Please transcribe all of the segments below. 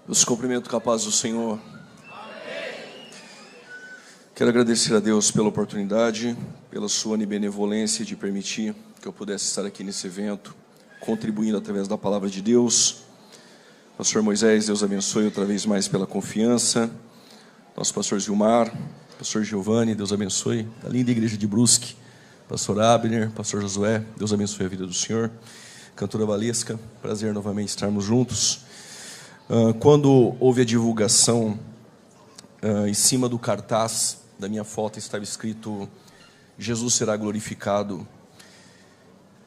Os cumprimento com a paz do Senhor. Quero agradecer a Deus pela oportunidade, pela sua benevolência de permitir que eu pudesse estar aqui nesse evento, contribuindo através da palavra de Deus. Pastor Moisés, Deus abençoe outra vez mais pela confiança. Nosso pastor Gilmar, pastor Giovanni, Deus abençoe. Da linda igreja de Brusque, pastor Abner, pastor Josué, Deus abençoe a vida do Senhor. Cantora Valesca, prazer novamente estarmos juntos. Quando houve a divulgação, em cima do cartaz da minha foto estava escrito: Jesus será glorificado.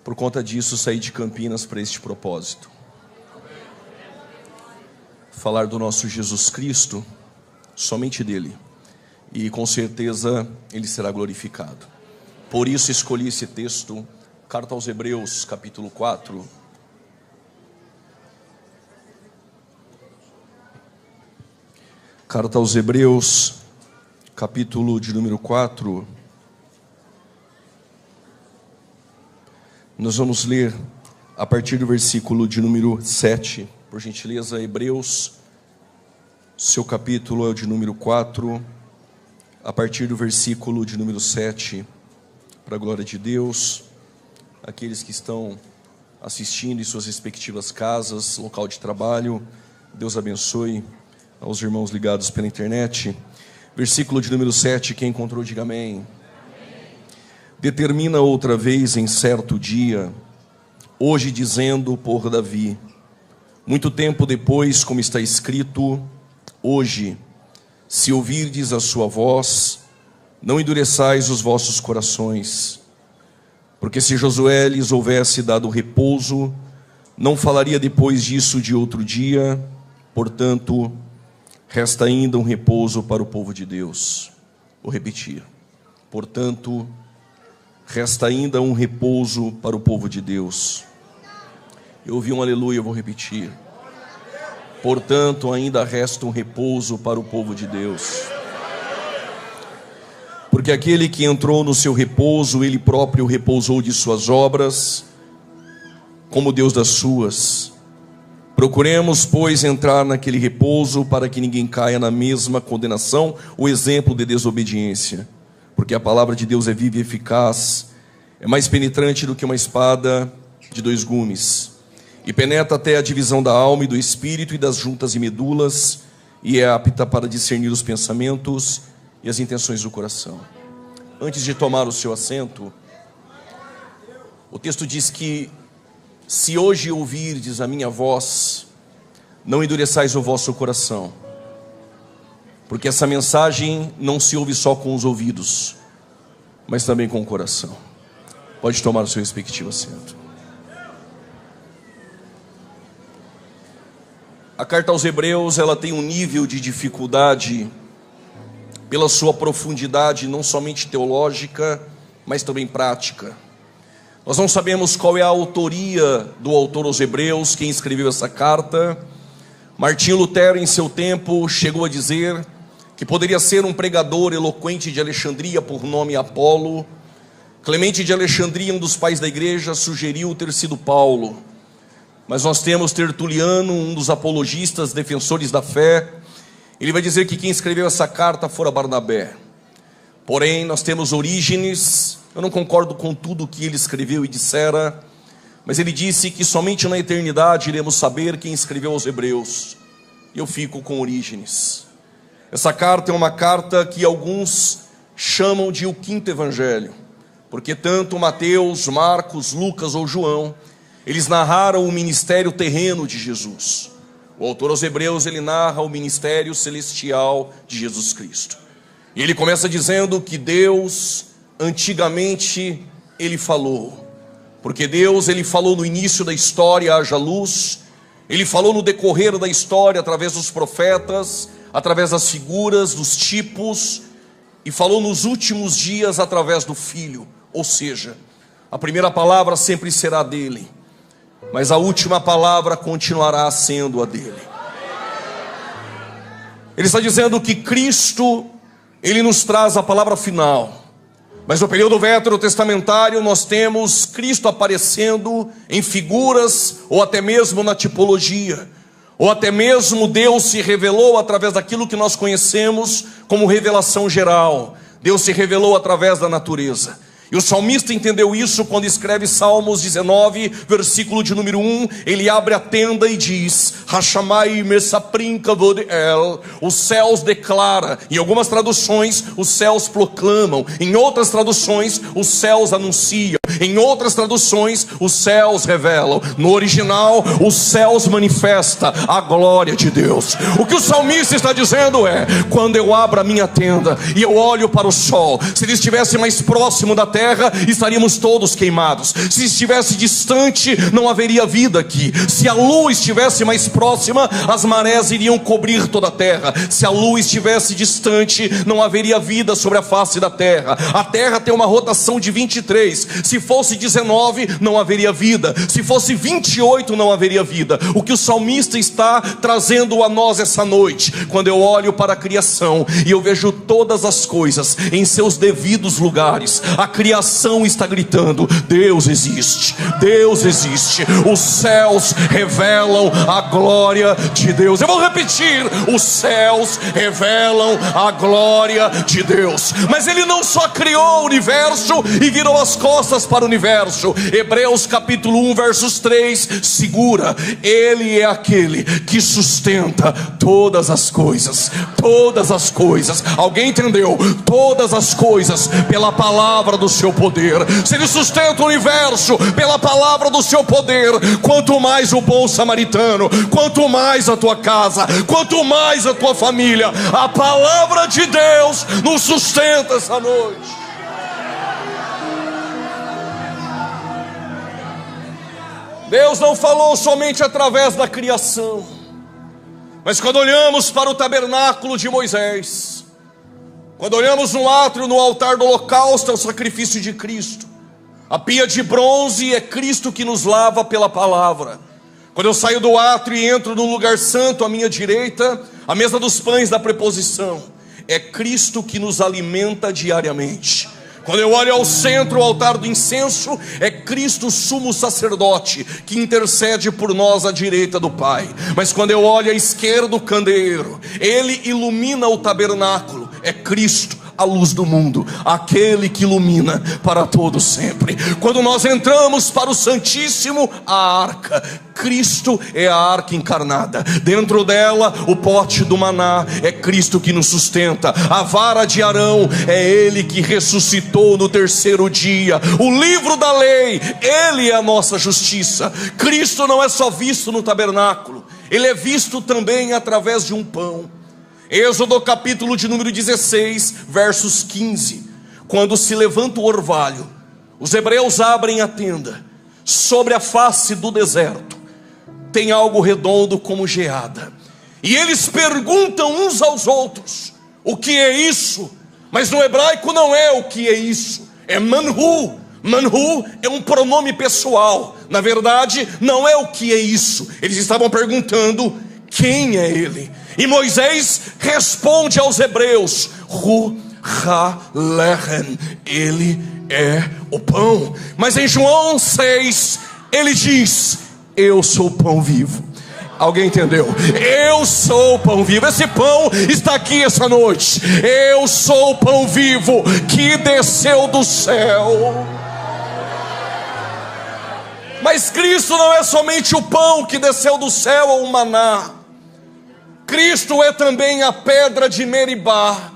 Por conta disso, saí de Campinas para este propósito. Falar do nosso Jesus Cristo, somente dele. E com certeza ele será glorificado. Por isso escolhi esse texto, Carta aos Hebreus, capítulo 4. Carta aos Hebreus, capítulo de número 4. Nós vamos ler a partir do versículo de número 7. Por gentileza, Hebreus, seu capítulo é o de número 4, a partir do versículo de número 7. Para a glória de Deus, aqueles que estão assistindo em suas respectivas casas, local de trabalho, Deus abençoe. Aos irmãos ligados pela internet, versículo de número 7, quem encontrou, diga amém. Amém. Determina outra vez em certo dia, hoje dizendo por Davi, muito tempo depois, como está escrito, hoje, se ouvirdes a sua voz, não endureçais os vossos corações, porque se Josué lhes houvesse dado repouso, não falaria depois disso de outro dia, portanto, resta ainda um repouso para o povo de Deus. Vou repetir. Portanto, resta ainda um repouso para o povo de Deus. Eu ouvi um aleluia, eu vou repetir. Portanto, ainda resta um repouso para o povo de Deus. Porque aquele que entrou no seu repouso, ele próprio repousou de suas obras, como Deus das suas. Procuremos, pois, entrar naquele repouso para que ninguém caia na mesma condenação ou exemplo de desobediência. Porque a palavra de Deus é viva e eficaz, é mais penetrante do que uma espada de dois gumes, e penetra até a divisão da alma e do espírito e das juntas e medulas, e é apta para discernir os pensamentos e as intenções do coração. Antes de tomar o seu assento, o texto diz que se hoje ouvirdes a minha voz, não endureçais o vosso coração, porque essa mensagem não se ouve só com os ouvidos, mas também com o coração. Pode tomar o seu respectivo assento. A carta aos Hebreus, ela tem um nível de dificuldade pela sua profundidade, não somente teológica, mas também prática. Nós não sabemos qual é a autoria do autor aos Hebreus, quem escreveu essa carta. Martinho Lutero, em seu tempo, chegou a dizer que poderia ser um pregador eloquente de Alexandria, por nome Apolo. Clemente de Alexandria, um dos pais da igreja, sugeriu ter sido Paulo. Mas nós temos Tertuliano, um dos apologistas, defensores da fé. Ele vai dizer que quem escreveu essa carta fora Barnabé. Porém, nós temos Orígenes. Eu não concordo com tudo o que ele escreveu e dissera, mas ele disse que somente na eternidade iremos saber quem escreveu aos Hebreus. E eu fico com Orígenes. Essa carta é uma carta que alguns chamam de o quinto evangelho, porque tanto Mateus, Marcos, Lucas ou João, eles narraram o ministério terreno de Jesus. O autor aos Hebreus, ele narra o ministério celestial de Jesus Cristo. E ele começa dizendo que Deus, antigamente, ele falou, porque Deus, ele falou no início da história, haja luz. Ele falou no decorrer da história, através dos profetas, através das figuras, dos tipos, e falou nos últimos dias através do Filho. Ou seja, a primeira palavra sempre será dele, mas a última palavra continuará sendo a dele. Ele está dizendo que Cristo, ele nos traz a palavra final. Mas no período veterotestamentário nós temos Cristo aparecendo em figuras ou até mesmo na tipologia. ou até mesmo Deus se revelou através daquilo que nós conhecemos como revelação geral. Deus se revelou através da natureza. E o salmista entendeu isso quando escreve Salmos 19, versículo de número 1. Ele abre a tenda e diz: Hashamai mesaprim kavod el. Os céus declara. Em algumas traduções, os céus proclamam. Em outras traduções, os céus anunciam. Em outras traduções, os céus revelam. No original, os céus manifestam a glória de Deus. O que o salmista está dizendo é: quando eu abro a minha tenda e eu olho para o sol, se ele estivesse mais próximo da terra, estaríamos todos queimados. Se estivesse distante, não haveria vida aqui. Se a lua estivesse mais próxima, as marés iriam cobrir toda a terra. Se a lua estivesse distante, não haveria vida sobre a face da terra. A terra tem uma rotação de 23. Se fosse 19, não haveria vida. Se fosse 28, não haveria vida. O que o salmista está trazendo a nós essa noite, quando eu olho para a criação e eu vejo todas as coisas em seus devidos lugares, a criação está gritando: Deus existe, Deus existe. Os céus revelam a glória de Deus. Eu vou repetir: os céus revelam a glória de Deus. Mas ele não só criou o universo e virou as costas para o universo. Hebreus capítulo 1, versos 3 segura: ele é aquele que sustenta todas as coisas. Todas as coisas. Alguém entendeu? Todas as coisas pela palavra do seu poder. Se ele sustenta o universo pela palavra do seu poder, quanto mais o bom samaritano, quanto mais a tua casa, quanto mais a tua família. A palavra de Deus nos sustenta essa noite. Deus não falou somente através da criação, mas quando olhamos para o tabernáculo de Moisés, quando olhamos no átrio, no altar do holocausto, é o sacrifício de Cristo. A pia de bronze é Cristo que nos lava pela palavra. Quando eu saio do átrio e entro no lugar santo à minha direita, a mesa dos pães da preposição, é Cristo que nos alimenta diariamente. Quando eu olho ao centro, o altar do incenso, é Cristo sumo sacerdote, que intercede por nós à direita do Pai. Mas quando eu olho à esquerda, o candeeiro, ele ilumina o tabernáculo. É Cristo, a luz do mundo, aquele que ilumina para todo sempre. Quando nós entramos para o Santíssimo, a arca, Cristo é a arca encarnada. Dentro dela, o pote do maná, é Cristo que nos sustenta. A vara de Arão, é Ele que ressuscitou no terceiro dia. O livro da lei, Ele é a nossa justiça. Cristo não é só visto no tabernáculo, Ele é visto também através de um pão. Êxodo capítulo de número 16, versos 15. Quando se levanta o orvalho, os hebreus abrem a tenda. Sobre a face do deserto tem algo redondo como geada. E eles perguntam uns aos outros: o que é isso? Mas no hebraico não é o que é isso, é manhu. Manhu é um pronome pessoal. Na verdade, não é o que é isso. Eles estavam perguntando: quem é ele? E Moisés responde aos hebreus: Hu ha lechem, ele é o pão. Mas em João 6, ele diz: eu sou o pão vivo. Alguém entendeu? Eu sou o pão vivo. Esse pão está aqui essa noite. Eu sou o pão vivo que desceu do céu. Mas Cristo não é somente o pão que desceu do céu ou o maná. Cristo é também a pedra de Meribá.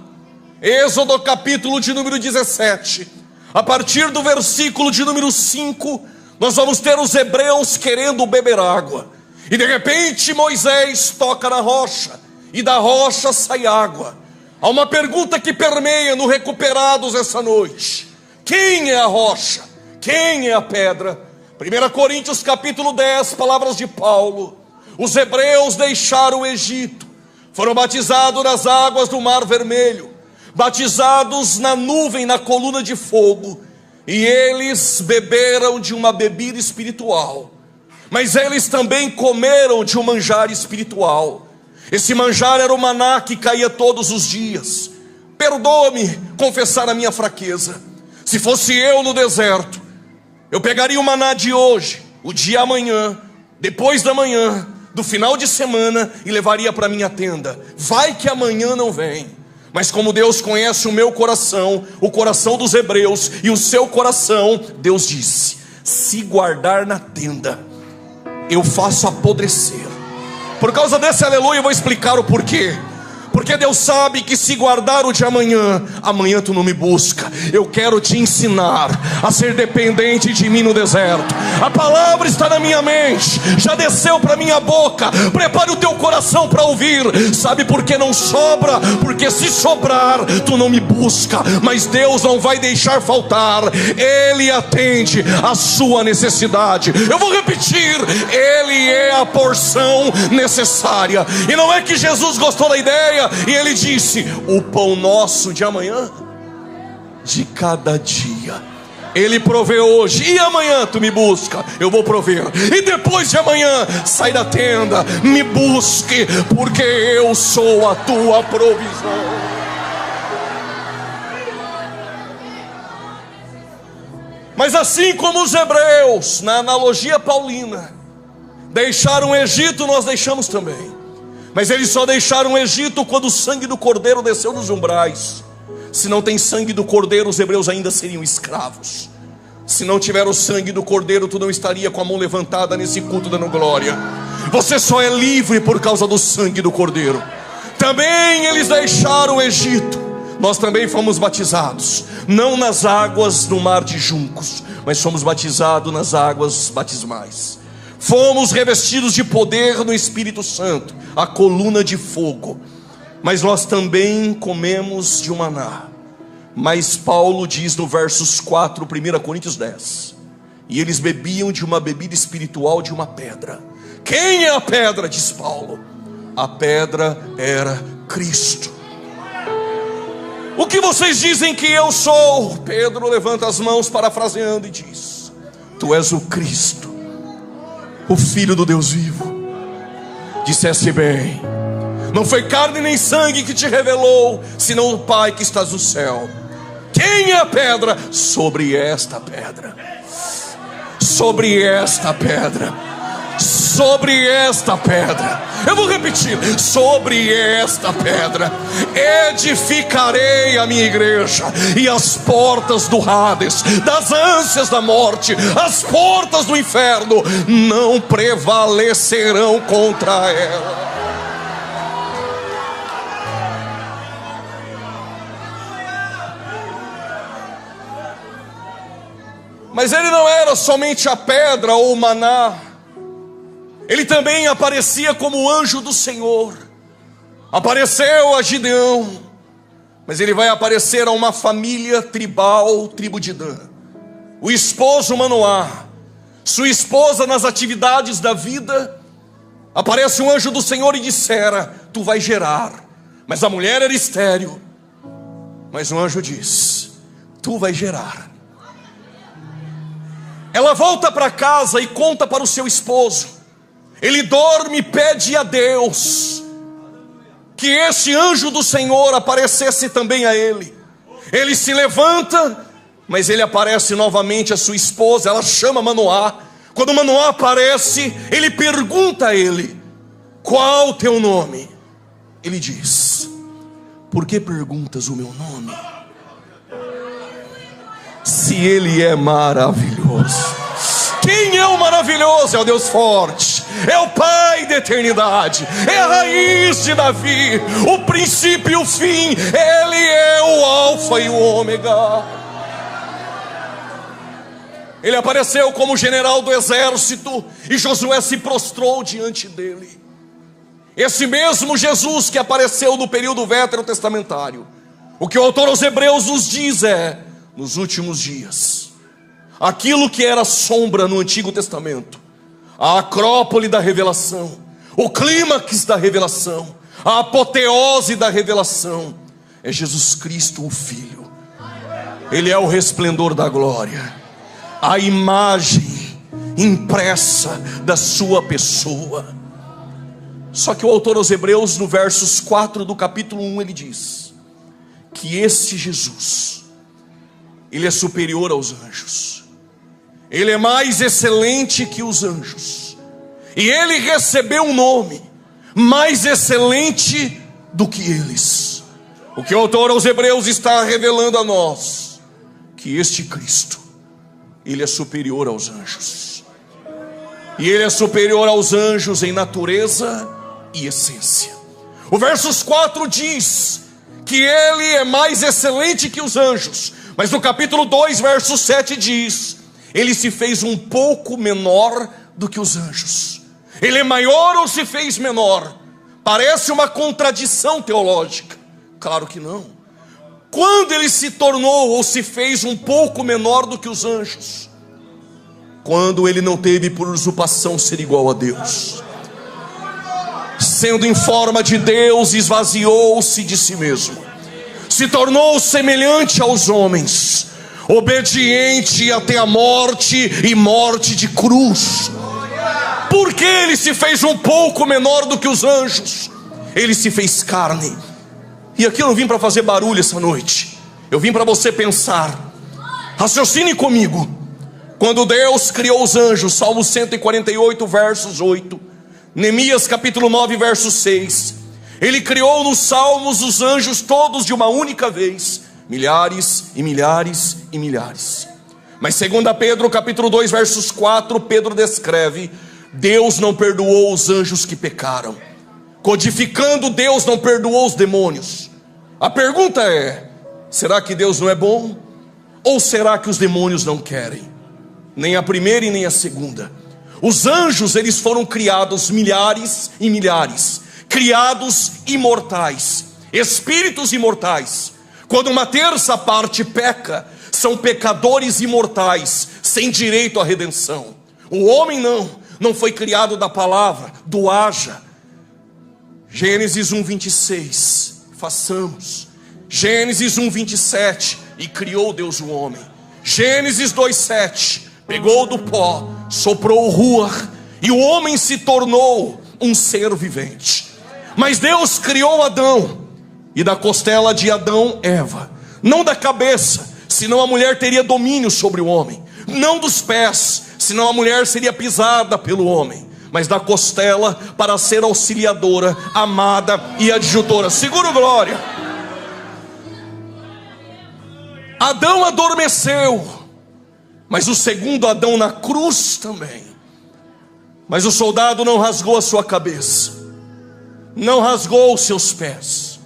Êxodo capítulo de número 17. A partir do versículo de número 5, nós vamos ter os hebreus querendo beber água. E de repente Moisés toca na rocha, e da rocha sai água. Há uma pergunta que permeia no Recuperados essa noite: quem é a rocha? Quem é a pedra? 1 Coríntios capítulo 10, palavras de Paulo: os hebreus deixaram o Egito, foram batizados nas águas do Mar Vermelho, batizados na nuvem, na coluna de fogo, e eles beberam de uma bebida espiritual, mas eles também comeram de um manjar espiritual. Esse manjar era o maná que caía todos os dias. Perdoa-me confessar a minha fraqueza. Se fosse eu no deserto, eu pegaria o maná de hoje, o de amanhã, depois da manhã, do final de semana e levaria para minha tenda. Vai que amanhã não vem. Mas como Deus conhece o meu coração, o coração dos hebreus e o seu coração, Deus disse: se guardar na tenda, eu faço apodrecer. Por causa desse aleluia eu vou explicar o porquê. Porque Deus sabe que se guardar o de amanhã, amanhã tu não me busca. Eu quero te ensinar a ser dependente de mim no deserto. A palavra está na minha mente, já desceu para minha boca. Prepare o teu coração para ouvir. Sabe por que não sobra? Porque se sobrar, tu não me busca. Mas Deus não vai deixar faltar. Ele atende a sua necessidade. Eu vou repetir: Ele é a porção necessária. E não é que Jesus gostou da ideia e Ele disse: o pão nosso de amanhã, de cada dia, Ele provê hoje. E amanhã tu me busca, eu vou prover. E depois de amanhã, sai da tenda, me busque, porque eu sou a tua provisão. Mas assim como os hebreus, na analogia paulina, deixaram o Egito, nós deixamos também. Mas eles só deixaram o Egito quando o sangue do cordeiro desceu nos umbrais. Se não tem sangue do cordeiro, os hebreus ainda seriam escravos. Se não tiver o sangue do cordeiro, tu não estaria com a mão levantada nesse culto dando glória. Você só é livre por causa do sangue do cordeiro. Também eles deixaram o Egito. Nós também fomos batizados, não nas águas do mar de juncos, mas fomos batizados nas águas batismais. Fomos revestidos de poder no Espírito Santo, a coluna de fogo. Mas nós também comemos de maná. Mas Paulo diz no versos 4, 1 Coríntios 10: e eles bebiam de uma bebida espiritual de uma pedra. Quem é a pedra? Diz Paulo. A pedra era Cristo. O que vocês dizem que eu sou? Pedro levanta as mãos parafraseando e diz: tu és o Cristo, o Filho do Deus vivo. Disseste bem, não foi carne nem sangue que te revelou, senão o Pai que estás no céu. Quem é a pedra? Sobre esta pedra, sobre esta pedra, sobre esta pedra. Eu vou repetir: sobre esta pedra edificarei a minha igreja, e as portas do Hades, das ânsias da morte, as portas do inferno não prevalecerão contra ela. Mas ele não era somente a pedra ou o maná. Ele também aparecia como anjo do Senhor. Apareceu a Gideão, mas ele vai aparecer a uma família tribal, tribo de Dan. O esposo Manoá, sua esposa nas atividades da vida. Aparece um anjo do Senhor e dissera: tu vais gerar. Mas a mulher era estéril. Mas o anjo diz: tu vais gerar. Ela volta para casa e conta para o seu esposo. Ele dorme e pede a Deus que esse anjo do Senhor aparecesse também a ele. Ele se levanta, mas ele aparece novamente a sua esposa. Ela chama Manoá. Quando Manoá aparece, ele pergunta a ele: qual o teu nome? Ele diz: por que perguntas o meu nome? Se ele é maravilhoso. Quem é o maravilhoso? É o Deus forte, é o Pai da eternidade, é a raiz de Davi, o princípio e o fim. Ele é o alfa e o ômega. Ele apareceu como general do exército e Josué se prostrou diante dele. Esse mesmo Jesus que apareceu no período veterotestamentário. O que o autor aos Hebreus nos diz é: nos últimos dias, aquilo que era sombra no Antigo Testamento, a acrópole da revelação, o clímax da revelação, a apoteose da revelação, é Jesus Cristo, o Filho. Ele é o resplendor da glória, a imagem impressa da sua pessoa. Só que o autor aos Hebreus, no versos 4 do capítulo 1, ele diz que este Jesus, ele é superior aos anjos. Ele é mais excelente que os anjos. e ele recebeu um nome mais excelente do que eles. O que o autor aos Hebreus está revelando a nós, que este Cristo, ele é superior aos anjos, e ele é superior aos anjos em natureza e essência. O versos 4 diz que ele é mais excelente que os anjos, mas no capítulo 2, verso 7 diz: ele se fez um pouco menor do que os anjos. Ele é maior ou se fez menor? Parece uma contradição teológica. Claro que não. Quando ele se tornou ou se fez um pouco menor do que os anjos? Quando ele não teve por usurpação ser igual a Deus. Sendo em forma de Deus, esvaziou-se de si mesmo, se tornou semelhante aos homens, obediente até a morte, e morte de cruz. Por que ele se fez um pouco menor do que os anjos? Ele se fez carne. E aqui eu não vim para fazer barulho essa noite, eu vim para você pensar. Raciocine comigo. Quando Deus criou os anjos, Salmo 148, versos 8, Neemias capítulo 9, verso 6, ele criou nos salmos os anjos todos de uma única vez, milhares e milhares e milhares. Mas segundo Pedro capítulo 2, versos 4, Pedro descreve: Deus não perdoou os anjos que pecaram. Codificando, Deus não perdoou os demônios. A pergunta é: será que Deus não é bom? Ou será que os demônios não querem? Nem a primeira e nem a segunda. Os anjos, eles foram criados milhares e milhares, criados imortais, espíritos imortais. Quando uma terça parte peca, são pecadores imortais, sem direito à redenção. O homem não foi criado da palavra, do haja. Gênesis 1:26, façamos. Gênesis 1:27, e criou Deus o homem. Gênesis 2:7, pegou do pó, soprou o ruach, e o homem se tornou um ser vivente. Mas Deus criou Adão, e da costela de Adão, Eva. Não da cabeça, senão a mulher teria domínio sobre o homem. Não dos pés, senão a mulher seria pisada pelo homem. Mas da costela, para ser auxiliadora, amada e adjutora. Segura glória. Adão adormeceu, mas o segundo Adão na cruz também. Mas o soldado não rasgou a sua cabeça, não rasgou os seus pés,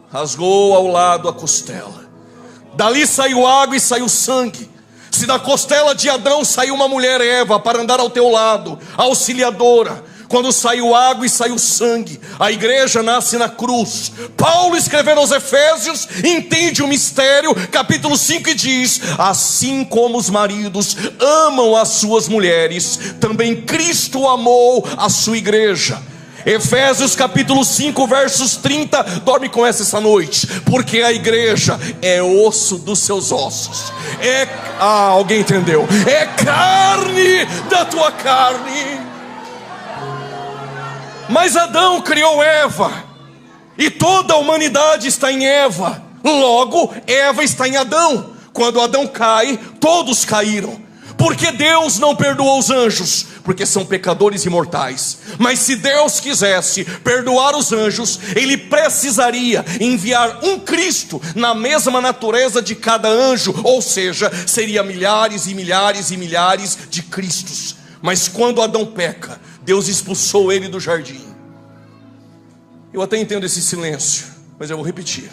rasgou ao lado a costela. Dali saiu água e saiu sangue. Se da costela de Adão saiu uma mulher, Eva, para andar ao teu lado, auxiliadora, quando saiu água e saiu sangue, a igreja nasce na cruz. Paulo, escrevendo aos Efésios, entende o mistério, capítulo 5, e diz: assim como os maridos amam as suas mulheres, também Cristo amou a sua igreja. Efésios capítulo 5, versos 30, dorme com essa noite, porque a igreja é osso dos seus ossos, alguém entendeu? É carne da tua carne. Mas Adão criou Eva, e toda a humanidade está em Eva. Logo, Eva está em Adão. Quando Adão cai, todos caíram. Por que Deus não perdoou os anjos? Porque são pecadores imortais. Mas se Deus quisesse perdoar os anjos, Ele precisaria enviar um Cristo na mesma natureza de cada anjo. Ou seja, seria milhares e milhares e milhares de Cristos. Mas quando Adão peca, Deus expulsou ele do jardim. Eu até entendo esse silêncio, mas eu vou repetir.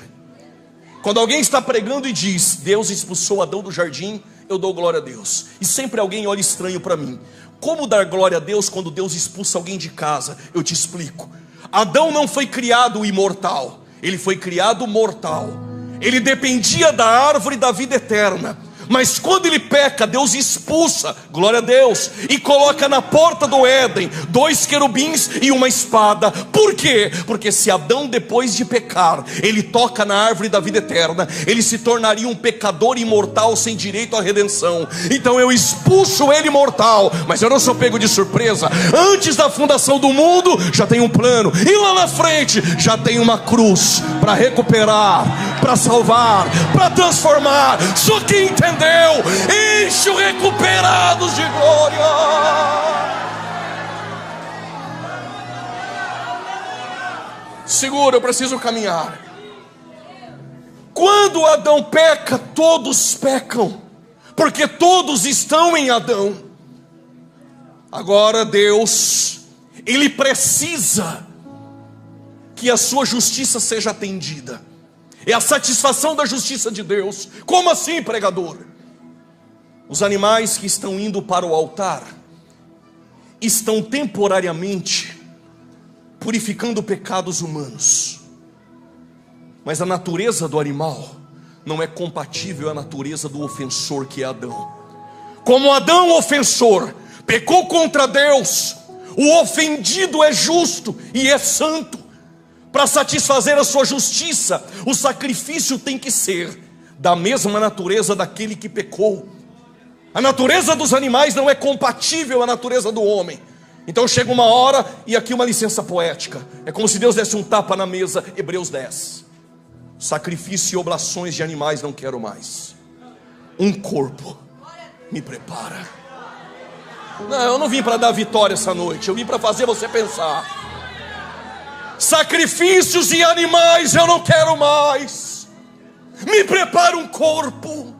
Quando alguém está pregando e diz: Deus expulsou Adão do jardim, eu dou glória a Deus. E sempre alguém olha estranho para mim. Como dar glória a Deus quando Deus expulsa alguém de casa? Eu te explico. Adão não foi criado imortal, ele foi criado mortal. Ele dependia da árvore da vida eterna. Mas quando ele peca, Deus expulsa, glória a Deus, e coloca na porta do Éden 2 querubins e uma espada. Por quê? Porque se Adão, depois de pecar, ele toca na árvore da vida eterna, ele se tornaria um pecador imortal sem direito à redenção. Então eu expulso ele mortal, mas eu não sou pego de surpresa. Antes da fundação do mundo já tem um plano, e lá na frente já tem uma cruz para recuperar, para salvar, para transformar. Só quem entendeu, enche o recuperados de glória. Segura, eu preciso caminhar. Quando Adão peca, todos pecam, porque todos estão em Adão. Agora Deus, Ele precisa que a sua justiça seja atendida. É a satisfação da justiça de Deus. Como assim, pregador? Os animais que estão indo para o altar estão temporariamente purificando pecados humanos, mas a natureza do animal não é compatível à natureza do ofensor, que é Adão. Como Adão, ofensor, pecou contra Deus, o ofendido é justo e é santo. Para satisfazer a sua justiça, o sacrifício tem que ser da mesma natureza daquele que pecou. A natureza dos animais não é compatível à natureza do homem. Então chega uma hora, e aqui uma licença poética, é como se Deus desse um tapa na mesa. Hebreus 10: sacrifício e oblações de animais não quero mais, um corpo me prepara. Não, eu não vim para dar vitória essa noite, eu vim para fazer você pensar. Sacrifícios e animais eu não quero mais, me prepara um corpo.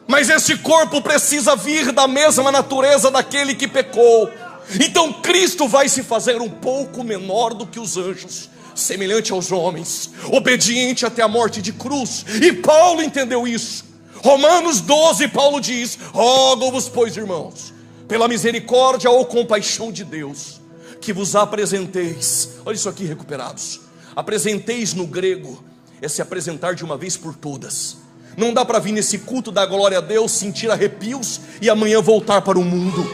Mas esse corpo precisa vir da mesma natureza daquele que pecou. Então Cristo vai se fazer um pouco menor do que os anjos, semelhante aos homens, obediente até a morte de cruz. E Paulo entendeu isso. Romanos 12, Paulo diz: rogo-vos, pois, irmãos, pela misericórdia ou compaixão de Deus, que vos apresenteis. Olha isso aqui, recuperados. Apresenteis no grego é se apresentar de uma vez por todas. Não dá para vir nesse culto da glória a Deus, sentir arrepios e amanhã voltar para o mundo.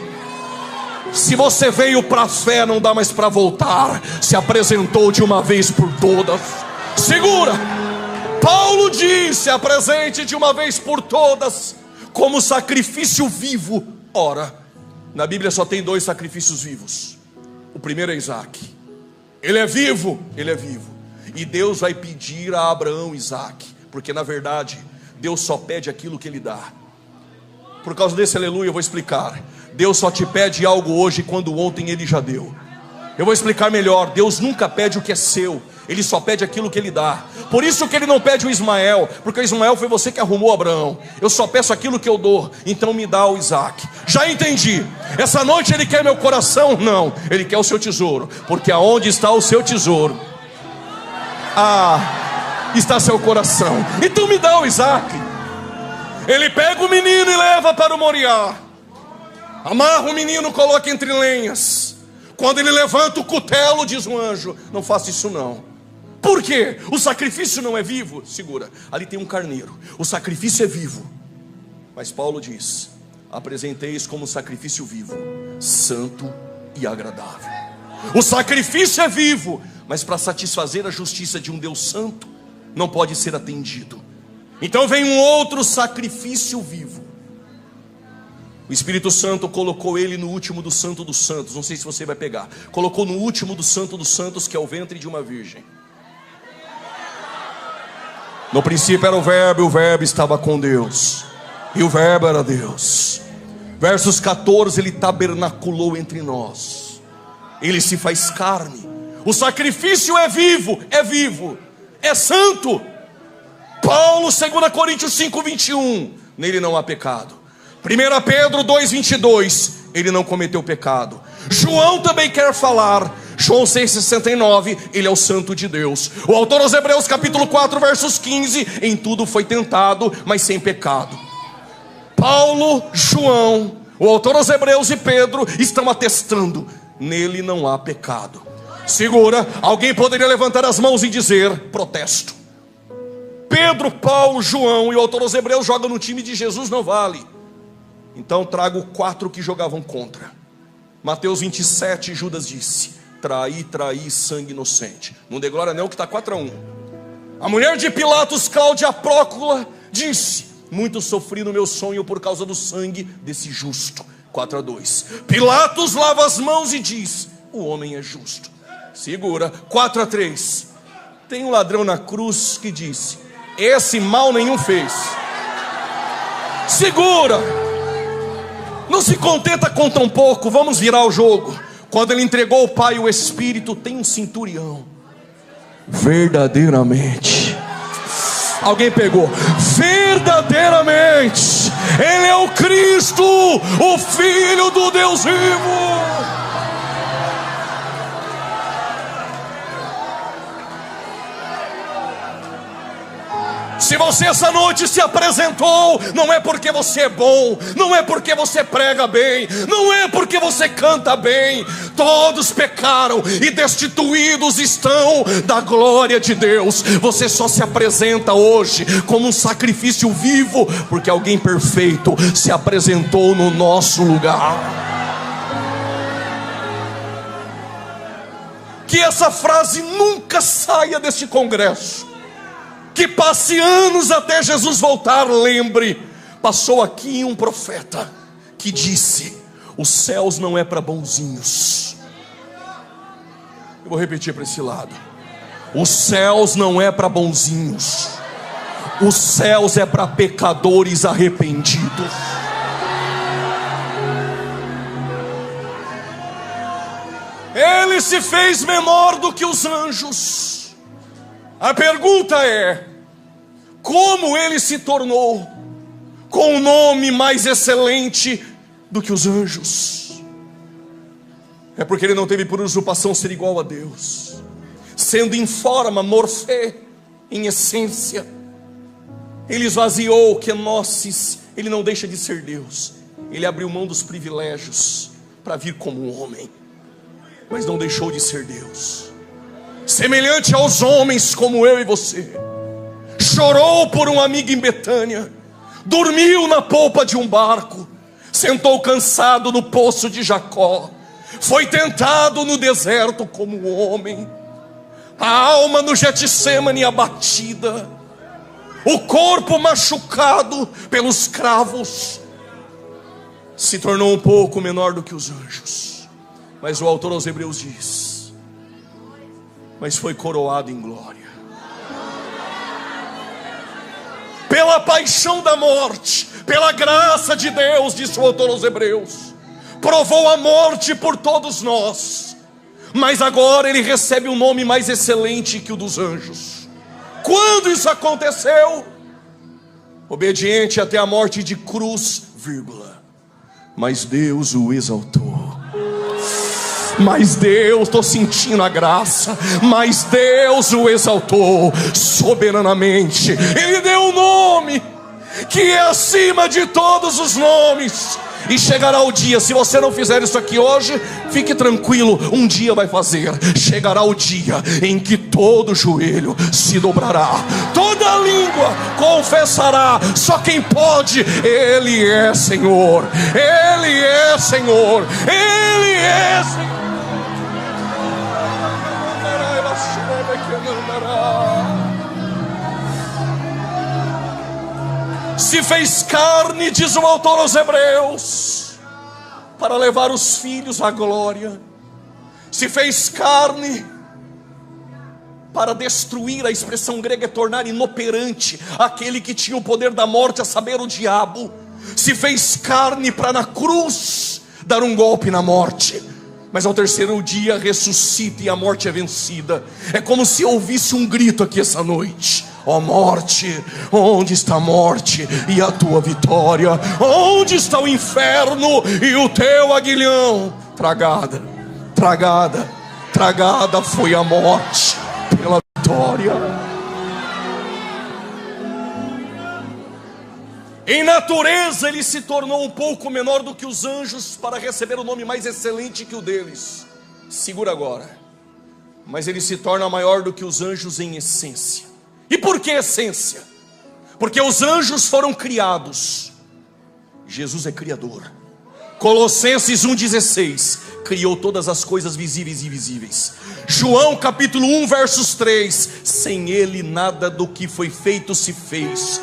Se você veio para a fé, não dá mais para voltar. Se apresentou de uma vez por todas. Segura. Paulo disse: apresente de uma vez por todas como sacrifício vivo. Ora, na Bíblia só tem 2 sacrifícios vivos. O primeiro é Isaac. Ele é vivo, ele é vivo. E Deus vai pedir a Abraão Isaac, porque na verdade Deus só pede aquilo que Ele dá. Por causa desse aleluia eu vou explicar. Deus só te pede algo hoje quando ontem Ele já deu. Eu vou explicar melhor. Deus nunca pede o que é seu, Ele só pede aquilo que Ele dá. Por isso que Ele não pede o Ismael, porque o Ismael foi você que arrumou Abraão. Eu só peço aquilo que eu dou, então me dá o Isaac. Já entendi. Essa noite Ele quer meu coração? Não, Ele quer o seu tesouro, porque aonde está o seu tesouro, está seu coração. Então me dá o Isaac. Ele pega o menino e leva para o Moriá. Amarra o menino, coloca entre lenhas. Quando ele levanta o cutelo, diz um anjo: não faça isso não. Por quê? O sacrifício não é vivo. Segura, ali tem um carneiro. O sacrifício é vivo. Mas Paulo diz: apresenteis como sacrifício vivo, santo e agradável. O sacrifício é vivo, mas para satisfazer a justiça de um Deus santo, não pode ser atendido. Então vem um outro sacrifício vivo. O Espírito Santo colocou ele no último do santo dos santos. Não sei se você vai pegar. Colocou no último do santo dos santos, que é o ventre de uma virgem. No princípio era o Verbo, e o Verbo estava com Deus, e o Verbo era Deus. Versos 14: ele tabernaculou entre nós, ele se faz carne. O sacrifício é vivo, é santo. Paulo, 2 Coríntios 5, 21, nele não há pecado. 1 Pedro 2, 22, ele não cometeu pecado. João também quer falar, João 6,69, ele é o santo de Deus. O autor aos Hebreus capítulo 4, versos 15, em tudo foi tentado, mas sem pecado. Paulo, João, o autor aos Hebreus e Pedro estão atestando, nele não há pecado. Segura, alguém poderia levantar as mãos e dizer: protesto. Pedro, Paulo, João e o autor aos Hebreus jogam no time de Jesus, não vale. Então trago 4 que jogavam contra. Mateus 27, Judas disse: traí, sangue inocente. Não dê glória não, que está 4-1. A mulher de Pilatos, Cláudia Prócula, disse: muito sofri no meu sonho por causa do sangue desse justo. 4-2. Pilatos lava as mãos e diz: o homem é justo. Segura. 4-3. Tem um ladrão na cruz que disse: esse mal nenhum fez. Segura. Não se contenta com tão pouco, vamos virar o jogo. Quando ele entregou o Pai e o Espírito, tem um centurião. verdadeiramente. Alguém pegou? Verdadeiramente, Ele é o Cristo, o Filho do Deus vivo. Se você essa noite se apresentou, não é porque você é bom, não é porque você prega bem, não é porque você canta bem. Todos pecaram e destituídos estão da glória de Deus. Você só se apresenta hoje como um sacrifício vivo, porque alguém perfeito se apresentou no nosso lugar. Que essa frase nunca saia deste congresso. Que passe anos até Jesus voltar. Lembre, passou aqui um profeta que disse: os céus não é para bonzinhos. Eu vou repetir para esse lado: os céus não é para bonzinhos, os céus é para pecadores arrependidos. Ele se fez menor do que os anjos. A pergunta é: como ele se tornou com um nome mais excelente do que os anjos? É porque ele não teve por usurpação ser igual a Deus, sendo em forma, morfé, em essência, ele esvaziou kenosis. Ele não deixa de ser Deus. Ele abriu mão dos privilégios para vir como um homem, mas não deixou de ser Deus. Semelhante aos homens como eu e você, chorou por um amigo em Betânia, dormiu na polpa de um barco, sentou cansado no poço de Jacó, foi tentado no deserto como homem, a alma no Getsêmani abatida, o corpo machucado pelos cravos, se tornou um pouco menor do que os anjos. Mas o autor aos Hebreus diz: mas foi coroado em glória. Pela paixão da morte, pela graça de Deus, disse o autor aos Hebreus, provou a morte por todos nós, mas agora ele recebe um nome mais excelente que o dos anjos. Quando isso aconteceu? Obediente até a morte de cruz, vírgula, mas Deus o exaltou. Mas Deus, estou sentindo a graça, mas Deus o exaltou soberanamente. Ele deu um nome que é acima de todos os nomes. E chegará o dia, se você não fizer isso aqui hoje, fique tranquilo, um dia vai fazer. Chegará o dia em que todo joelho se dobrará, toda língua confessará. Só quem pode, Ele é Senhor, Ele é Senhor, Ele é Senhor. Se fez carne, diz o autor aos Hebreus, para levar os filhos à glória. Se fez carne para destruir, a expressão grega é tornar inoperante aquele que tinha o poder da morte, a saber, o diabo. Se fez carne para na cruz dar um golpe na morte, mas ao terceiro dia ressuscita e a morte é vencida. É como se ouvisse um grito aqui essa noite: ó morte, onde está a morte e a tua vitória? Onde está o inferno e o teu aguilhão? Tragada, tragada, tragada foi a morte pela vitória. Em natureza ele se tornou um pouco menor do que os anjos para receber o nome mais excelente que o deles. Segura agora. Mas ele se torna maior do que os anjos em essência. E por que essência? Porque os anjos foram criados, Jesus é criador. Colossenses 1,16, criou todas as coisas visíveis e invisíveis. João capítulo 1 versos 3, sem ele nada do que foi feito se fez.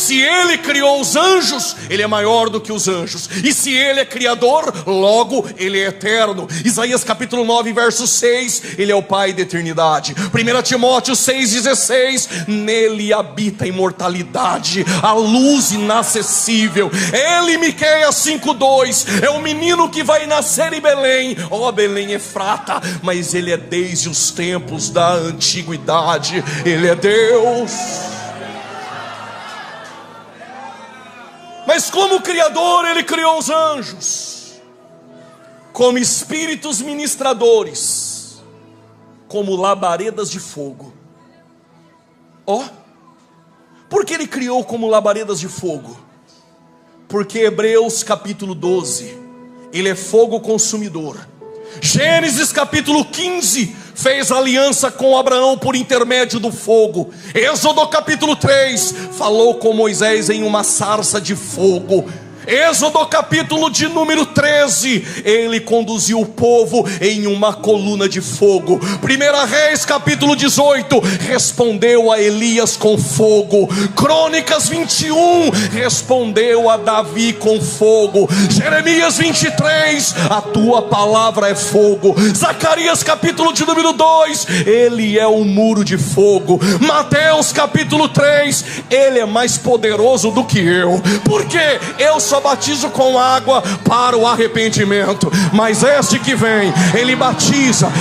Se Ele criou os anjos, Ele é maior do que os anjos. E se Ele é criador, logo Ele é eterno. Isaías capítulo 9, verso 6, Ele é o Pai da eternidade. 1 Timóteo 6,16, nele habita a imortalidade, a luz inacessível. Ele, Miqueias 5,2, é o menino que vai nascer em Belém. Ó Belém Efrata, mas Ele é desde os tempos da antiguidade. Ele é Deus. Mas como Criador, Ele criou os anjos como espíritos ministradores, como labaredas de fogo. Ó, por que Ele criou como labaredas de fogo? Porque Hebreus capítulo 12, Ele é fogo consumidor. Gênesis capítulo 15 fez aliança com Abraão por intermédio do fogo. Êxodo capítulo 3 falou com Moisés em uma sarça de fogo. Êxodo capítulo de número 13, Ele conduziu o povo em uma coluna de fogo. 1 Reis capítulo 18, respondeu a Elias com fogo. Crônicas 21, respondeu a Davi com fogo. Jeremias 23, a tua palavra é fogo. Zacarias capítulo de número 2, Ele é um muro de fogo. Mateus capítulo 3, Ele é mais poderoso do que eu. Por quê? Eu só batizo com água para o arrependimento, mas este que vem, Ele batiza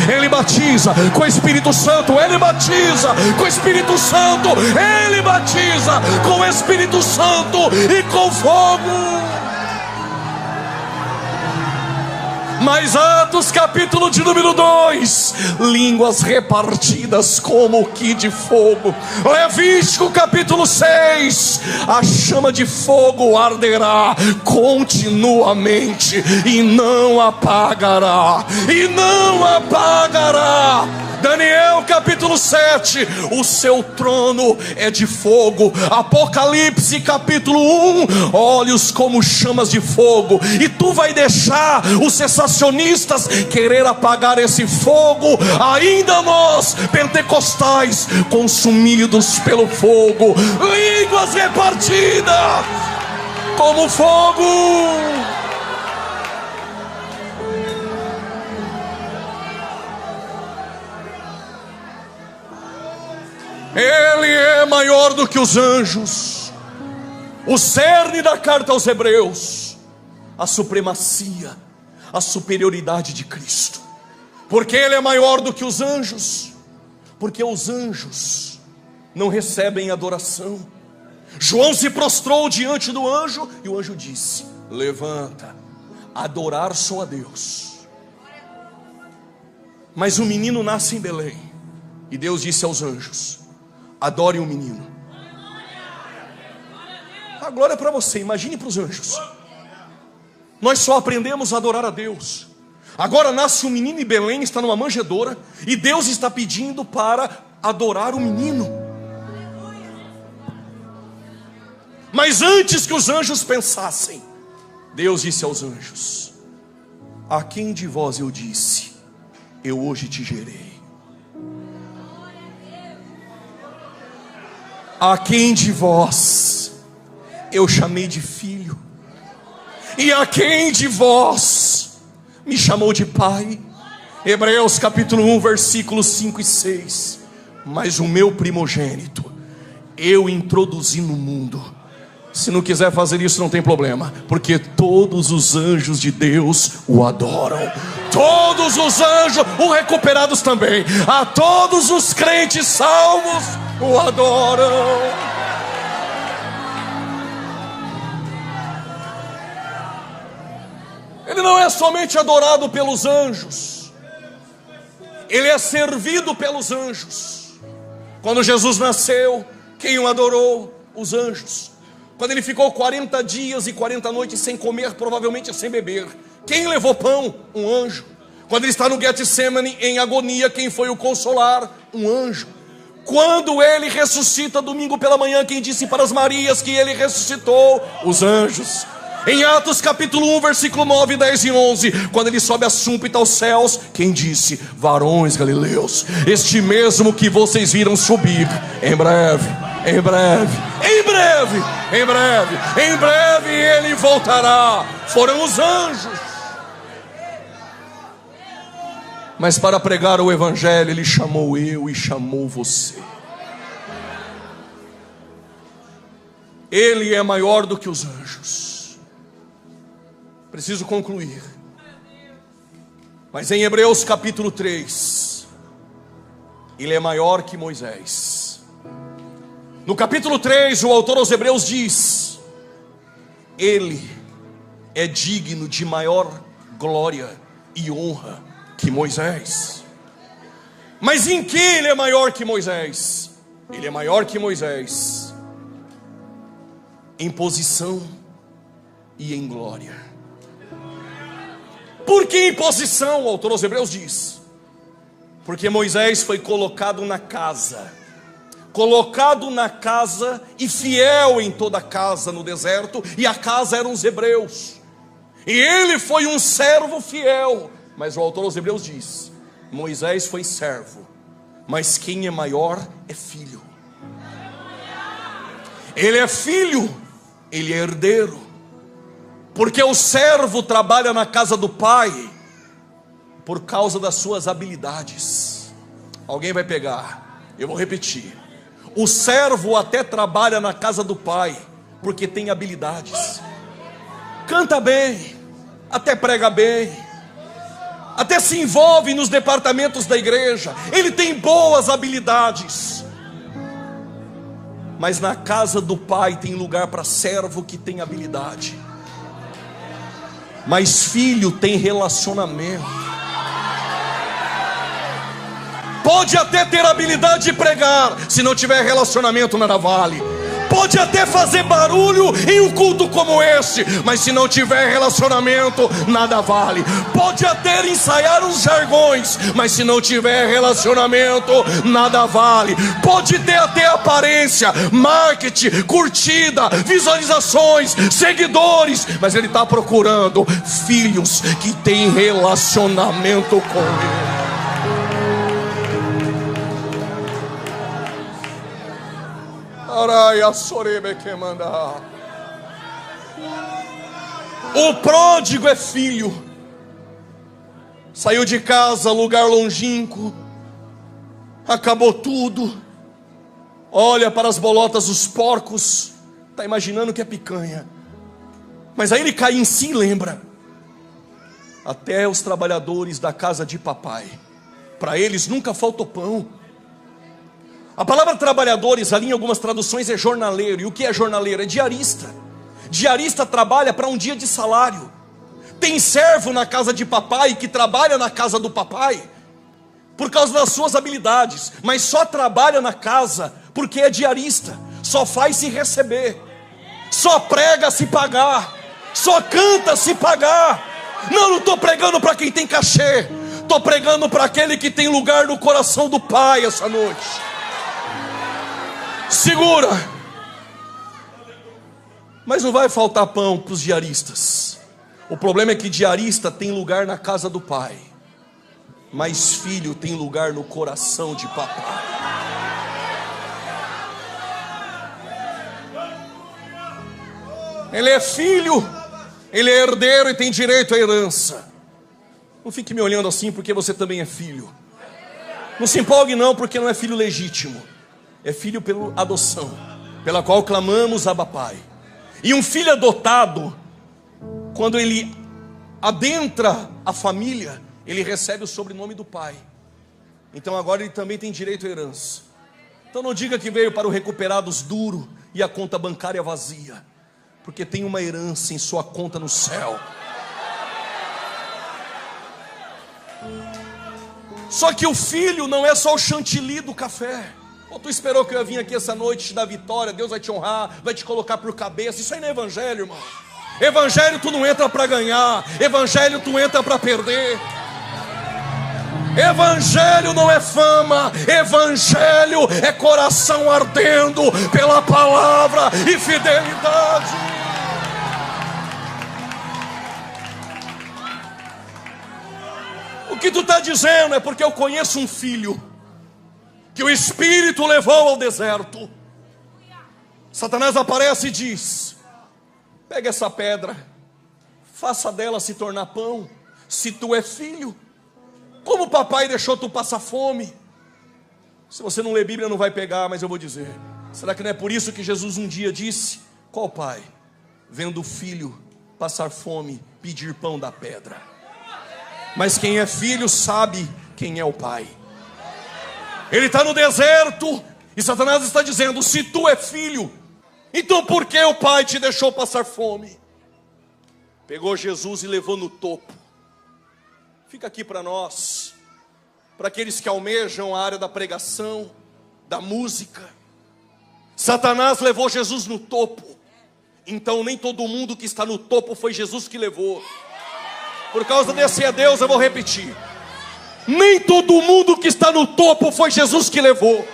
com o Espírito Santo. Ele batiza com o Espírito Santo. Ele batiza com o Espírito Santo e com fogo. Mas Atos capítulo de número 2, línguas repartidas como que de fogo. Levítico capítulo 6, a chama de fogo arderá continuamente e não apagará, Daniel capítulo 7, o seu trono é de fogo. Apocalipse capítulo 1, olhos como chamas de fogo. E tu vai deixar os cessacionistas querer apagar esse fogo? Ainda nós, pentecostais, consumidos pelo fogo, línguas repartidas como fogo. Ele é maior do que os anjos. O cerne da carta aos Hebreus, a supremacia, a superioridade de Cristo. Porque Ele é maior do que os anjos? Porque os anjos não recebem adoração. João se prostrou diante do anjo e o anjo disse: levanta, adorar só a Deus. Mas o menino nasce em Belém, e Deus disse aos anjos: adore o menino. A glória é para você, imagine para os anjos. Nós só aprendemos a adorar a Deus. Agora nasce um menino em Belém, está numa manjedoura, e Deus está pedindo para adorar o menino. Mas antes que os anjos pensassem, Deus disse aos anjos: a quem de vós eu disse, eu hoje te gerei? A quem de vós eu chamei de filho? E a quem de vós me chamou de pai? Hebreus capítulo 1, versículos 5 e 6. Mas o meu primogênito eu introduzi no mundo. Se não quiser fazer isso, não tem problema, porque todos os anjos de Deus o adoram. Todos os anjos, os recuperados também, a todos os crentes salvos o adoram. Ele não é somente adorado pelos anjos, Ele é servido pelos anjos. Quando Jesus nasceu, quem o adorou? Os anjos. Quando Ele ficou 40 dias e 40 noites sem comer, provavelmente sem beber, quem levou pão? Um anjo. Quando Ele está no Getsemane em agonia, quem foi o consolar? Um anjo. Quando Ele ressuscita domingo pela manhã, quem disse para as Marias que Ele ressuscitou? Os anjos. Em Atos capítulo 1, versículo 9, 10 e 11, quando Ele sobe a súmpita aos céus, quem disse? Varões galileus, este mesmo que vocês viram subir, em breve em breve ele voltará. Foram os anjos. Mas para pregar o evangelho, ele chamou eu e chamou você. Ele é maior do que os anjos. Preciso concluir. Mas em Hebreus capítulo 3, ele é maior que Moisés. No capítulo 3, o autor aos Hebreus diz: ele é digno de maior glória e honra que Moisés. Mas em que ele é maior que Moisés? Ele é maior que Moisés em posição e em glória. Por que em posição? O autor aos Hebreus diz: porque Moisés foi colocado na casa e fiel em toda a casa no deserto, e a casa eram os hebreus, e ele foi um servo fiel. Mas o autor aos Hebreus diz: Moisés foi servo, mas quem é maior é filho. Ele é filho, ele é herdeiro, porque o servo trabalha na casa do pai por causa das suas habilidades. Alguém vai pegar, eu vou repetir. O servo até trabalha na casa do pai porque tem habilidades. Canta bem, até prega bem, até se envolve nos departamentos da igreja. Ele tem boas habilidades. Mas na casa do pai tem lugar para servo que tem habilidade. Mas filho tem relacionamento. Pode até ter habilidade de pregar, se não tiver relacionamento, nada vale. Pode até fazer barulho em um culto como este, mas se não tiver relacionamento, nada vale. Pode até ensaiar os jargões, mas se não tiver relacionamento, nada vale. Pode ter até aparência, marketing, curtida, visualizações, seguidores, mas ele está procurando filhos que têm relacionamento com ele. O pródigo é filho. Saiu de casa, lugar longínquo, acabou tudo. Olha para as bolotas dos porcos, está imaginando que é picanha. Mas aí ele cai em si e lembra: até os trabalhadores da casa de papai, para eles nunca faltou pão. A palavra trabalhadores ali em algumas traduções é jornaleiro. E o que é jornaleiro? É diarista. Diarista trabalha para um dia de salário. Tem servo na casa de papai que trabalha na casa do papai por causa das suas habilidades, mas só trabalha na casa porque é diarista. Só faz se receber, só prega se pagar, só canta se pagar. Não estou pregando para quem tem cachê, estou pregando para aquele que tem lugar no coração do pai essa noite. Segura. Mas não vai faltar pão para os diaristas. O problema é que diarista tem lugar na casa do pai, mas filho tem lugar no coração de papai. Ele é filho, ele é herdeiro e tem direito à herança. Não fique me olhando assim, porque você também é filho. Não se empolgue não, porque não é filho legítimo. É filho pela adoção, pela qual clamamos Abba Pai. E um filho adotado, quando ele adentra a família, ele recebe o sobrenome do pai. Então agora ele também tem direito à herança. Então não diga que veio para o recuperados duro e a conta bancária vazia, porque tem uma herança em sua conta no céu. Só que o filho não é só o chantilly do café. Ou tu esperou que eu ia vir aqui essa noite te dar vitória, Deus vai te honrar, vai te colocar por cabeça? Isso aí não é evangelho, irmão. Evangelho tu não entra para ganhar, evangelho tu entra para perder. Evangelho não é fama, evangelho é coração ardendo pela palavra e fidelidade. O que tu está dizendo é porque eu conheço um filho que o Espírito levou ao deserto. Satanás aparece e diz: pega essa pedra, faça dela se tornar pão, se tu é filho. Como o papai deixou tu passar fome? Se você não lê Bíblia não vai pegar, mas eu vou dizer. Será que não é por isso que Jesus um dia disse: qual pai, vendo o filho passar fome, pedir pão da pedra? Mas quem é filho sabe quem é o pai. Ele está no deserto e Satanás está dizendo: se tu é filho, então por que o pai te deixou passar fome? Pegou Jesus e levou no topo. Fica aqui para nós, para aqueles que almejam a área da pregação, da música. Satanás levou Jesus no topo. Então nem todo mundo que está no topo foi Jesus que levou. Por causa desse é Deus, eu vou repetir. Nem todo mundo que está no topo foi Jesus que levou.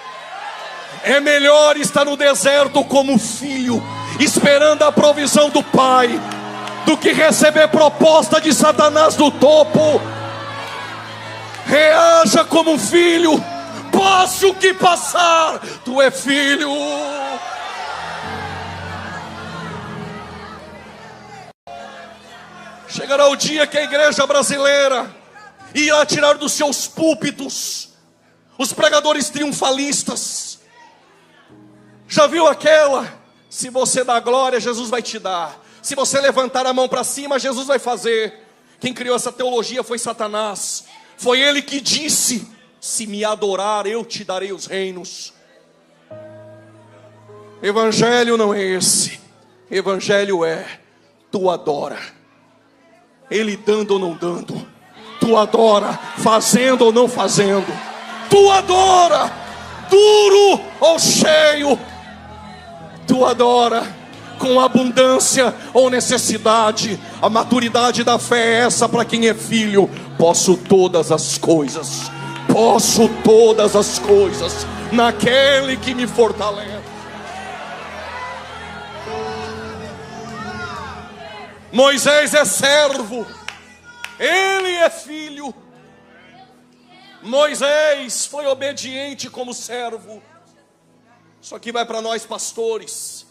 É melhor estar no deserto como filho, esperando a provisão do Pai, do que receber proposta de Satanás do topo. Reaja como um filho. Passe o que passar, tu é filho. Chegará o dia que a igreja brasileira irá tirar dos seus púlpitos os pregadores triunfalistas. Já viu aquela? Se você dá glória, Jesus vai te dar. Se você levantar a mão para cima, Jesus vai fazer. Quem criou essa teologia foi Satanás. Foi ele que disse: se me adorar, eu te darei os reinos. Evangelho não é esse. Evangelho é: tu adora, ele dando ou não dando. Tu adora, fazendo ou não fazendo. Tu adora, duro ou cheio. Tu adora, com abundância ou necessidade. A maturidade da fé é essa para quem é filho. Posso todas as coisas. Posso todas as coisas naquele que me fortalece. Moisés é servo, ele é filho. Moisés foi obediente como servo. Isso aqui vai para nós pastores.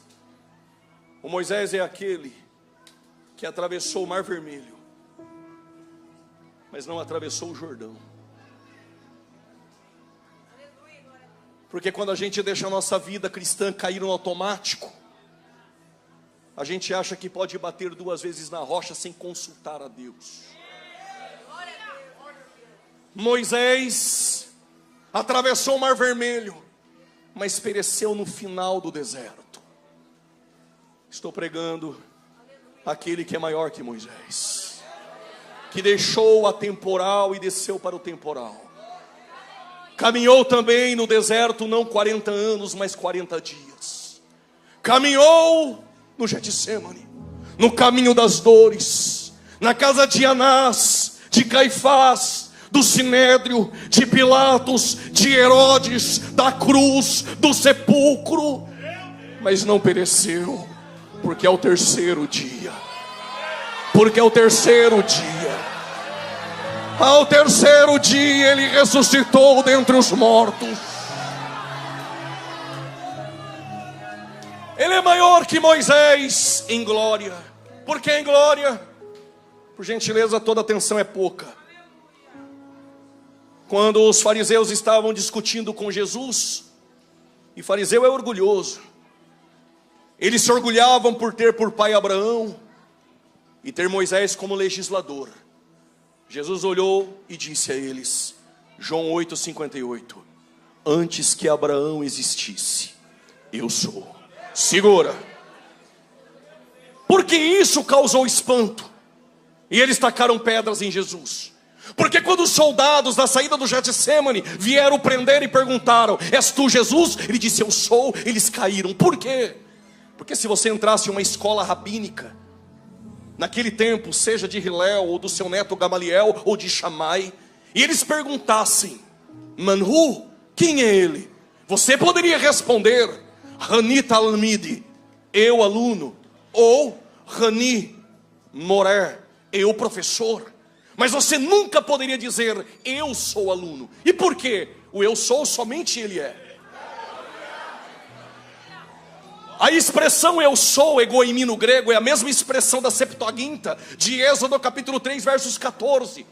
O Moisés é aquele que atravessou o Mar Vermelho, mas não atravessou o Jordão. Porque quando a gente deixa a nossa vida cristã cair no automático, a gente acha que pode bater 2 vezes na rocha sem consultar a Deus. Moisés atravessou o Mar Vermelho, mas pereceu no final do deserto. Estou pregando aquele que é maior que Moisés, que deixou a temporal e desceu para o temporal. Caminhou também no deserto não 40 anos, mas 40 dias. Caminhou no Getsemane, no caminho das dores, na casa de Anás, de Caifás, do Sinédrio, de Pilatos, de Herodes, da cruz, do sepulcro, mas não pereceu, porque é o terceiro dia. Porque é o terceiro dia. Ao terceiro dia ele ressuscitou dentre os mortos. Ele é maior que Moisés em glória. Por que em glória? Por gentileza, toda atenção é pouca. Quando os fariseus estavam discutindo com Jesus, e fariseu é orgulhoso, eles se orgulhavam por ter por pai Abraão e ter Moisés como legislador. Jesus olhou e disse a eles, João 8,58, antes que Abraão existisse, eu sou. Segura. Porque isso causou espanto, e eles tacaram pedras em Jesus. Porque quando os soldados da saída do Getsemane vieram prender e perguntaram, és tu Jesus? Ele disse, eu sou. Eles caíram. Por quê? Porque se você entrasse em uma escola rabínica naquele tempo, seja de Hilel, ou do seu neto Gamaliel, ou de Shammai, e eles perguntassem, Manhu, quem é ele? Você poderia responder, Hani Talmidi, eu aluno, ou Hani Morer, eu professor. Mas você nunca poderia dizer, eu sou aluno. E por quê? O eu sou somente ele é. A expressão eu sou, ego em mim no grego, é a mesma expressão da Septuaginta, de Êxodo capítulo 3, versos 14.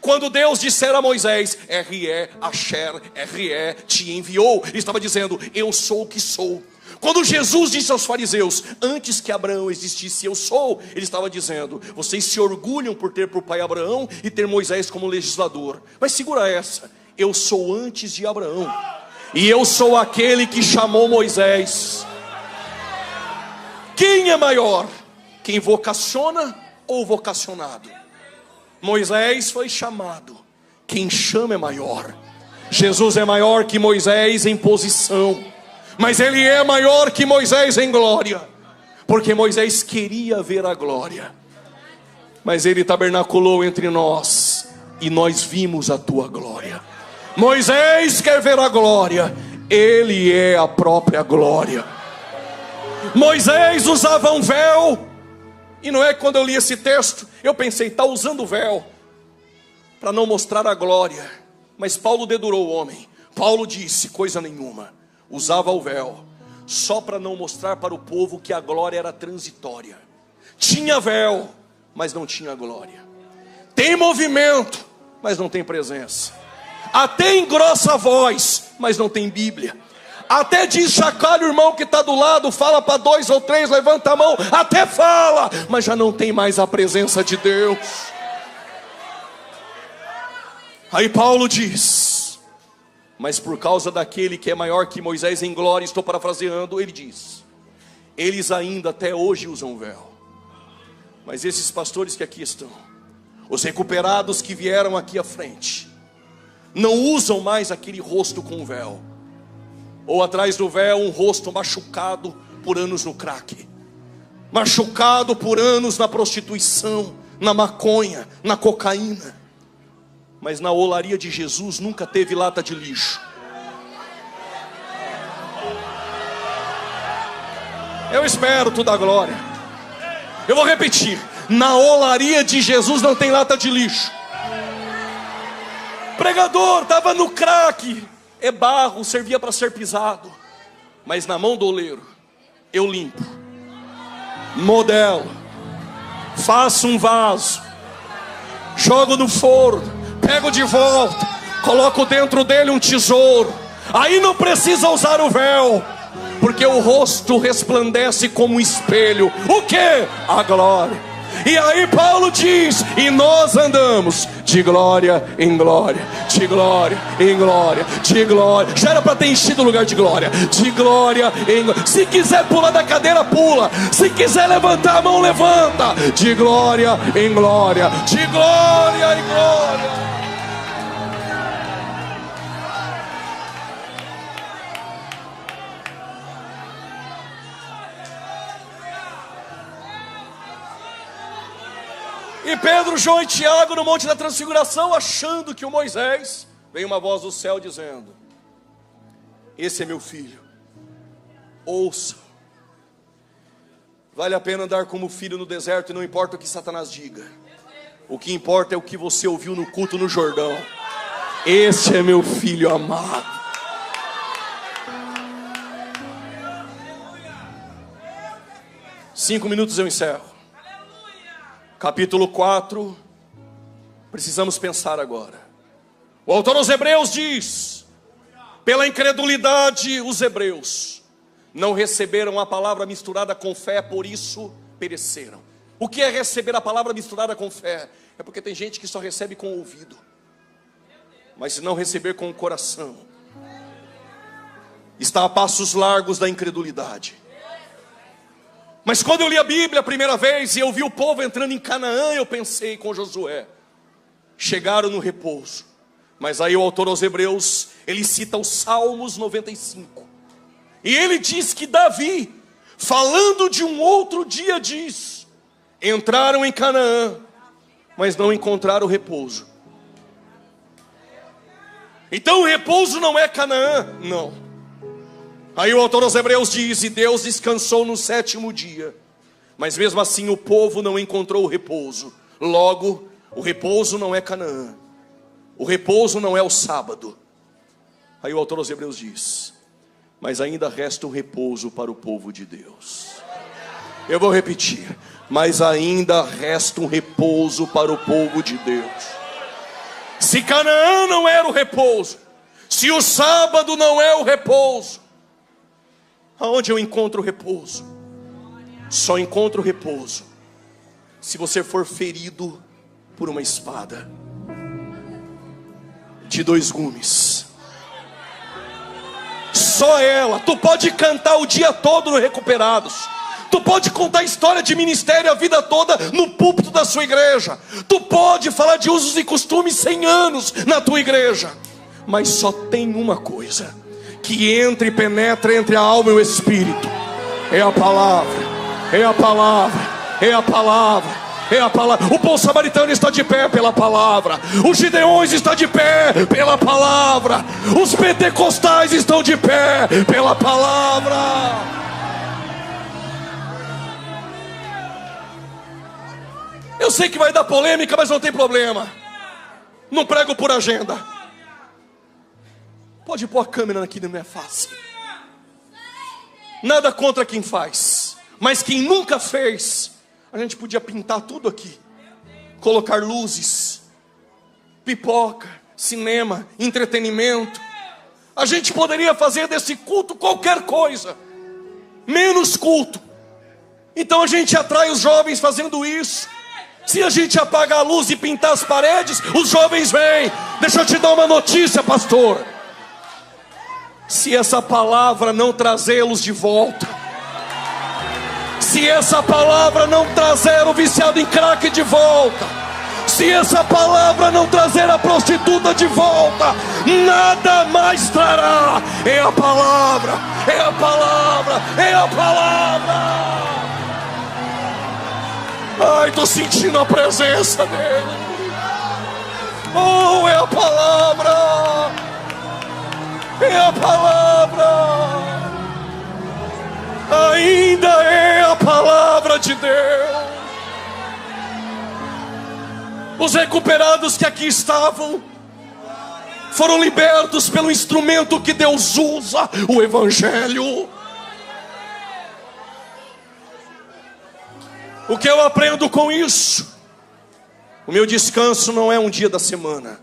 Quando Deus disser a Moisés, R-E, Asher, R-E, te enviou, ele estava dizendo, eu sou o que sou. Quando Jesus disse aos fariseus, antes que Abraão existisse, eu sou, ele estava dizendo, vocês se orgulham por ter por pai Abraão e ter Moisés como legislador. Mas segura essa, eu sou antes de Abraão, e eu sou aquele que chamou Moisés. Quem é maior? Quem vocaciona ou vocacionado? Moisés foi chamado, quem chama é maior. Jesus é maior que Moisés em posição, mas ele é maior que Moisés em glória, porque Moisés queria ver a glória, mas ele tabernaculou entre nós, e nós vimos a tua glória. Moisés quer ver a glória, ele é a própria glória. Moisés usava um véu, e não é que quando eu li esse texto, eu pensei, está usando o véu para não mostrar a glória. Mas Paulo dedurou o homem. Paulo disse, coisa nenhuma, usava o véu só para não mostrar para o povo que a glória era transitória. Tinha véu, mas não tinha glória. Tem movimento, mas não tem presença. Até engrossa a voz, mas não tem Bíblia. Até diz, chacoalha o irmão que está do lado, fala para 2 ou 3, levanta a mão, até fala, mas já não tem mais a presença de Deus. Aí Paulo diz, mas por causa daquele que é maior que Moisés em glória, estou parafraseando, ele diz, eles ainda até hoje usam véu. Mas esses pastores que aqui estão, os recuperados que vieram aqui à frente, não usam mais aquele rosto com véu, ou atrás do véu um rosto machucado por anos no crack, machucado por anos na prostituição, na maconha, na cocaína. Mas na olaria de Jesus nunca teve lata de lixo. Eu espero tu dar glória. Eu vou repetir, na olaria de Jesus não tem lata de lixo. Pregador, estava no crack, é barro, servia para ser pisado, mas na mão do oleiro eu limpo, modelo, faço um vaso, jogo no forno, pego de volta, coloco dentro dele um tesouro. Aí não precisa usar o véu, porque o rosto resplandece como um espelho. O que? A glória. E aí Paulo diz, e nós andamos de glória em glória, de glória em glória, de glória. Já era para ter enchido o lugar de glória em glória. Se quiser pular da cadeira, pula. Se quiser levantar a mão, levanta. De glória em glória, de glória em glória. E Pedro, João e Tiago no Monte da Transfiguração, achando que o Moisés, veio uma voz do céu dizendo, esse é meu filho, ouça. Vale a pena andar como filho no deserto, e não importa o que Satanás diga. O que importa é o que você ouviu no culto no Jordão. Esse é meu filho amado. Cinco minutos eu encerro. Capítulo 4, precisamos pensar agora. O autor aos Hebreus diz, pela incredulidade os hebreus não receberam a palavra misturada com fé, por isso pereceram. O que é receber a palavra misturada com fé? É porque tem gente que só recebe com o ouvido, mas se não receber com o coração, está a passos largos da incredulidade. Mas quando eu li a Bíblia a primeira vez e eu vi o povo entrando em Canaã, eu pensei com Josué, chegaram no repouso. Mas aí o autor aos Hebreus, ele cita os Salmos 95. E ele diz que Davi, falando de um outro dia, diz, entraram em Canaã, mas não encontraram repouso. Então o repouso não é Canaã, não. Aí o autor aos Hebreus diz, e Deus descansou no 7º dia, mas mesmo assim o povo não encontrou o repouso. Logo, o repouso não é Canaã, o repouso não é o sábado. Aí o autor aos Hebreus diz, mas ainda resta um repouso para o povo de Deus. Eu vou repetir, mas ainda resta um repouso para o povo de Deus. Se Canaã não era o repouso, se o sábado não é o repouso, aonde eu encontro repouso? Só encontro repouso se você for ferido por uma espada de 2 gumes. Só ela. Tu pode cantar o dia todo no Recuperados, tu pode contar a história de ministério a vida toda no púlpito da sua igreja, tu pode falar de usos e costumes 100 anos na tua igreja, mas só tem uma coisa que entra e penetra entre a alma e o espírito: é a palavra, é a palavra, é a palavra, é a palavra. O bom samaritano está de pé pela palavra, os gideões estão de pé pela palavra, os pentecostais estão de pé pela palavra. Eu sei que vai dar polêmica, mas não tem problema. Não prego por agenda. Pode pôr a câmera aqui na minha face. Nada contra quem faz, mas quem nunca fez, a gente podia pintar tudo aqui, colocar luzes, pipoca, cinema, entretenimento. A gente poderia fazer desse culto qualquer coisa, menos culto. Então a gente atrai os jovens fazendo isso. Se a gente apagar a luz e pintar as paredes, os jovens vêm. Deixa eu te dar uma notícia, pastor. Se essa palavra não trazê-los de volta, se essa palavra não trazer o viciado em crack de volta, se essa palavra não trazer a prostituta de volta, nada mais trará. É a palavra, é a palavra, é a palavra. Ai, estou sentindo a presença dele. Oh, é a palavra, é a palavra, ainda é a palavra de Deus. Os recuperados que aqui estavam foram libertos pelo instrumento que Deus usa, o Evangelho. O que eu aprendo com isso? O meu descanso não é um dia da semana.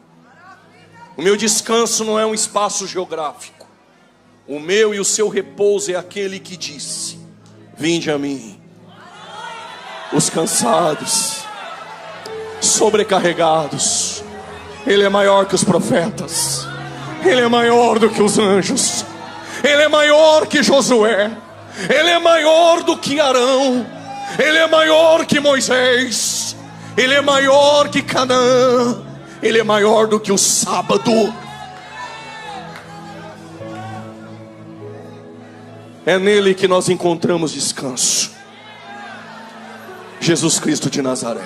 O meu descanso não é um espaço geográfico. O meu e o seu repouso é aquele que disse: vinde a mim, os cansados, sobrecarregados. Ele é maior que os profetas, ele é maior do que os anjos, ele é maior que Josué, ele é maior do que Arão, ele é maior que Moisés, ele é maior que Canaã, ele é maior do que o sábado. É nele que nós encontramos descanso. Jesus Cristo de Nazaré.